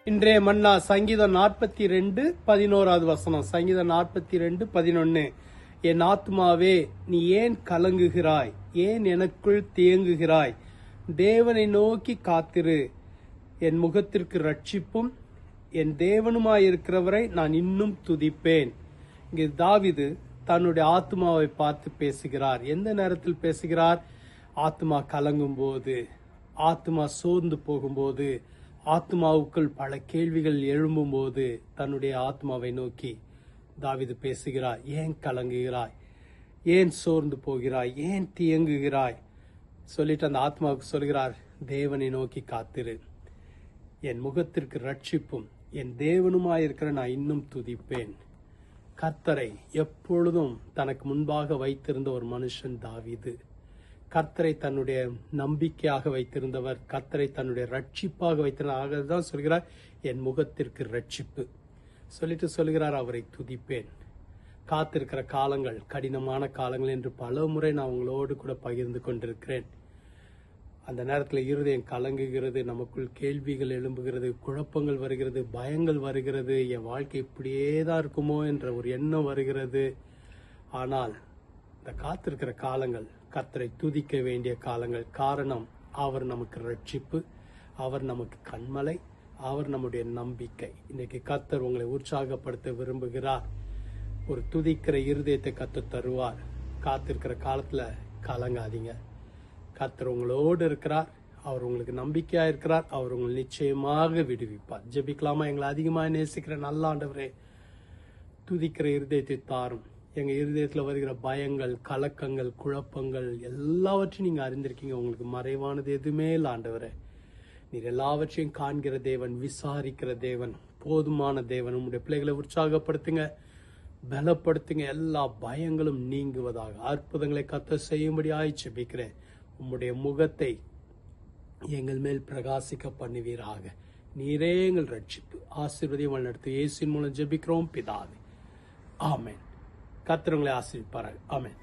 இன்றைய மன்னா சங்கீதம் 42:11 சங்கீதம் 42:11. என் ஆத்மாவே, நீ ஏன் கலங்குகிறாய்? ஏன் எனக்குள் தேங்குகிறாய்? தேவனை நோக்கி காத்திரு. என் முகத்திற்கு ரட்சிப்பும் என் தேவனுமாயிருக்கிறவரை நான் இன்னும் துதிப்பேன். இங்கு தாவீது தன்னுடைய ஆத்மாவை பார்த்து பேசுகிறார். எந்த நேரத்தில் பேசுகிறார்? ஆத்மா கலங்கும் போது, ஆத்மா சோர்ந்து போகும்போது, ஆத்மாவுக்குள் பல கேள்விகள் எழும்பும் போது தன்னுடைய ஆத்மாவை நோக்கி தாவீது பேசுகிறார். ஏன் கலங்குகிறாய்? ஏன் சோர்ந்து போகிறாய்? ஏன் தியங்குகிறாய்? சொல்லிட்டு அந்த ஆத்மாவுக்கு சொல்கிறார், தேவனை நோக்கி காத்திரு. என் முகத்திற்கு ரட்சிப்பும் என் தேவனுமாயிருக்கிற நான் இன்னும் துதிப்பேன். கர்த்தரை எப்பொழுதும் தனக்கு முன்பாக வைத்திருந்த ஒரு மனுஷன் தாவீது. கர்த்தரை தன்னுடைய நம்பிக்கையாக வைத்திருந்தவர், கர்த்தரை தன்னுடைய ரட்சிப்பாக வைத்திருந்தார். தான் சொல்கிறார், என் முகத்திற்கு ரட்சிப்பு சொல்லிட்டு சொல்கிறார், அவரை துதிப்பேன். காத்திருக்கிற காலங்கள் கடினமான காலங்கள் என்று பல முறை நான் உங்களோடு கூட பகிர்ந்து கொண்டிருக்கிறேன். அந்த நேரத்தில் இருதயம் கலங்குகிறது, நமக்குள் கேள்விகள் எழும்புகிறது, குழப்பங்கள் வருகிறது, பயங்கள் வருகிறது, என் வாழ்க்கை இப்படியே தான் இருக்குமோ என்ற ஒரு எண்ணம் வருகிறது. ஆனால் இந்த காத்திருக்கிற காலங்கள் கர்த்தரை துதிக்க வேண்டிய காலங்கள். காரணம், அவர் நமக்கு ரட்சிப்பு, அவர் நமக்கு கண்மலை, அவர் நம்முடைய நம்பிக்கை. இன்னைக்கு கர்த்தர் உங்களை உற்சாகப்படுத்த விரும்புகிறார். ஒரு துதிக்கிற இருதயத்தை கர்த்தர் தருவார். காத்திருக்கிற காலத்துல கலங்காதீங்க. கர்த்தர் உங்களோடு இருக்கிறார். அவர் உங்களுக்கு நம்பிக்கையா இருக்கிறார். அவர் உங்களை நிச்சயமாக விடுவிப்பார். ஜெபிக்கலாமா? எங்களை அதிகமாக நேசிக்கிற நல்ல ஆண்டவரே, துதிக்கிற இருதயத்தை தாரும். எங்க இருதயத்துல வருகிற பயங்கள், கலக்கங்கள், குழப்பங்கள் எல்லாவற்றையும் நீங்க அறிந்திருக்கீங்க. உங்களுக்கு மறைவானது எதுவுமே இல்லை ஆண்டவரே. நீர் எல்லாவற்றையும் காண்கிற தேவன், விசாரிக்கிற தேவன், போதுமான தேவன். உங்களுடைய பிள்ளைகளை உற்சாகப்படுத்துங்க, பலப்படுத்துங்க. எல்லா பயங்களும் நீங்குவதாக அற்புதங்களை கர்த்தர் செய்யும்படி ஜெபிக்கிறேன். உம்முடைய முகத்தை எங்கள் மேல் பிரகாசிக்க பண்ணுவீராக. நீரே எங்கள் ரட்சிப்பு. ஆசீர்வதியம் வழிநடத்து. இயேசுவின் மூலம் ஜெபிக்கிறோம் பிதாவே, ஆமென். கர்த்தர் உங்களை ஆசீர்வதிப்பாராக. ஆமென்.